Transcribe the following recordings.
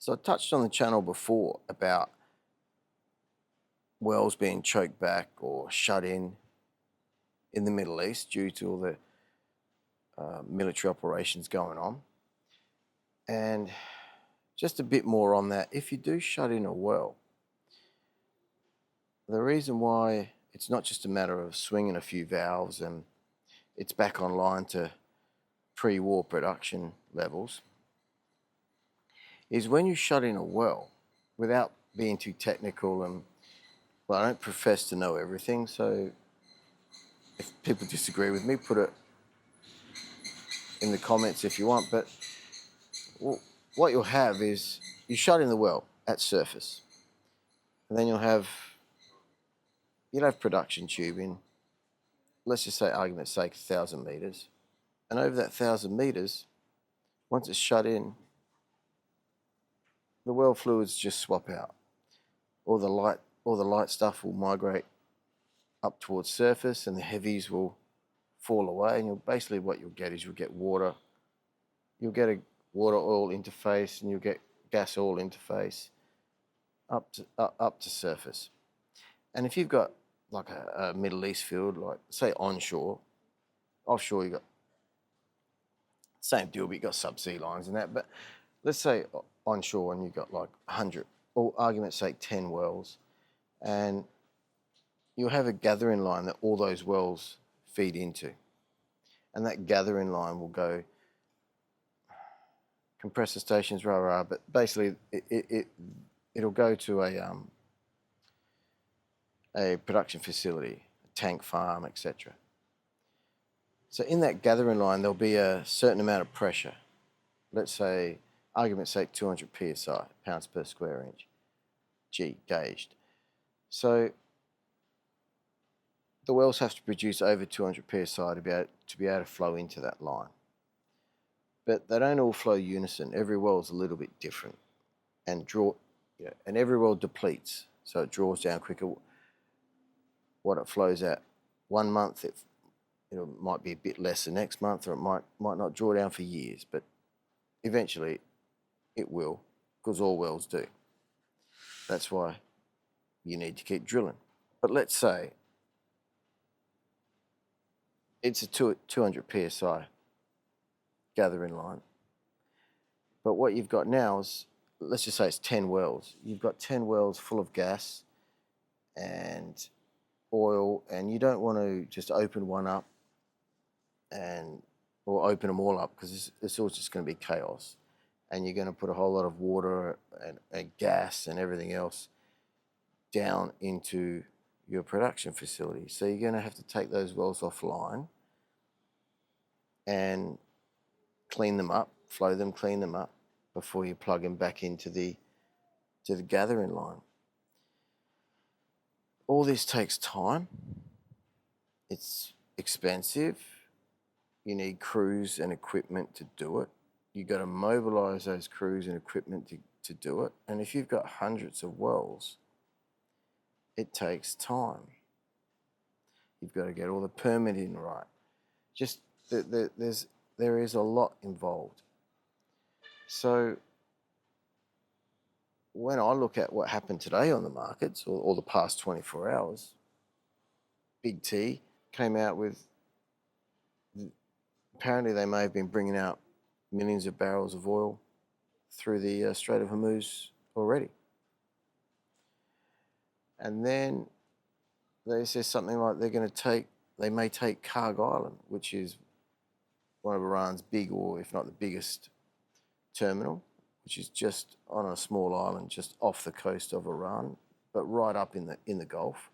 So I touched on the channel before about wells being choked back or shut in the Middle East due to all the military operations going on. And just a bit more on that, if you do shut in a well, the reason why it's not just a matter of swinging a few valves and it's back online to pre-war production levels is when you shut in a well, without being too technical, and well, I don't profess to know everything, so if people disagree with me, put it in the comments if you want. But what you'll have is you shut in the well at surface, and then you'll have production tubing. Let's just say, argument's sake, 1,000 meters, and over that 1,000 meters, once it's shut in, the well fluids just swap out. All the light stuff will migrate up towards surface, and the heavies will fall away. And basically what you'll get is you'll get water. You'll get a water oil interface, and you'll get gas oil interface up to surface. And if you've got like a Middle East field, like say onshore, offshore you got same deal, but you got subsea lines and that. But let's say onshore and you've got like 100, or argument's sake 10 wells, and you'll have a gathering line that all those wells feed into. And that gathering line will go compressor stations, but basically it'll go to a production facility, a tank farm, etc. So in that gathering line, there'll be a certain amount of pressure. Let's say, argument's sake, 200 psi, pounds per square inch, G, gauged. So the wells have to produce over 200 psi to be able to flow into that line. But they don't all flow unison. Every well is a little bit different, and and every well depletes, so it draws down quicker. What it flows at 1 month, it might be a bit less the next month, or it might not draw down for years, but eventually it will, because all wells do. That's why you need to keep drilling. But let's say it's a 200 psi gathering line. But what you've got now is, let's just say it's 10 wells. You've got 10 wells full of gas and oil, and you don't want to just open one up or open them all up, because it's all just going to be chaos. And you're going to put a whole lot of water and gas and everything else down into your production facility. So you're going to have to take those wells offline and clean them up, flow them, clean them up before you plug them back into the gathering line. All this takes time. It's expensive. You need crews and equipment to do it. You've got to mobilize those crews and equipment to do it. And if you've got hundreds of wells, it takes time. You've got to get all the permitting right. Just there is a lot involved. So when I look at what happened today on the markets, or the past 24 hours, Big T came out with, apparently they may have been bringing out millions of barrels of oil through the Strait of Hormuz already. And then they say something like they may take Karg Island, which is one of Iran's big, or if not the biggest terminal, which is just on a small island just off the coast of Iran, but right up in the Gulf.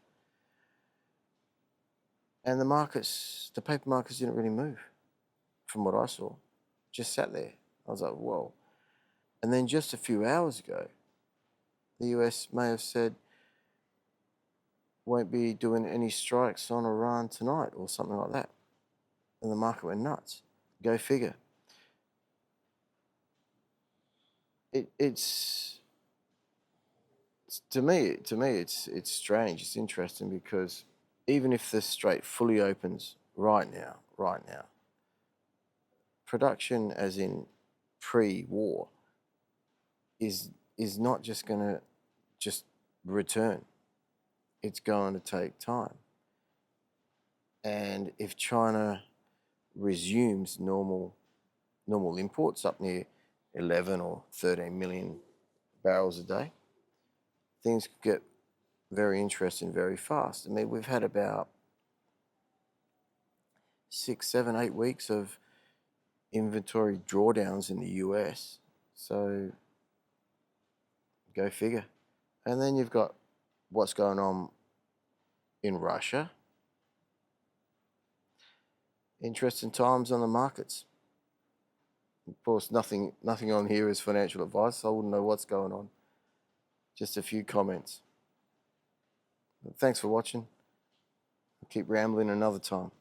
And the paper markets didn't really move from what I saw. Just sat there. I was like, whoa. And then just a few hours ago, the US may have said, won't be doing any strikes on Iran tonight, or something like that. And the market went nuts. Go figure. It's to me it's strange. It's interesting, because even if the strait fully opens right now, production as in pre-war is is not just going to just return. It's going to take time. And if China resumes normal imports up near 11 or 13 million barrels a day, things could get very interesting very fast. I mean, we've had about 6, 7, 8 weeks of inventory drawdowns in the US. So go figure. And then you've got what's going on in Russia. Interesting times on the markets. Of course, nothing on here is financial advice. I wouldn't know what's going on. Just a few comments. But thanks for watching. I'll keep rambling another time.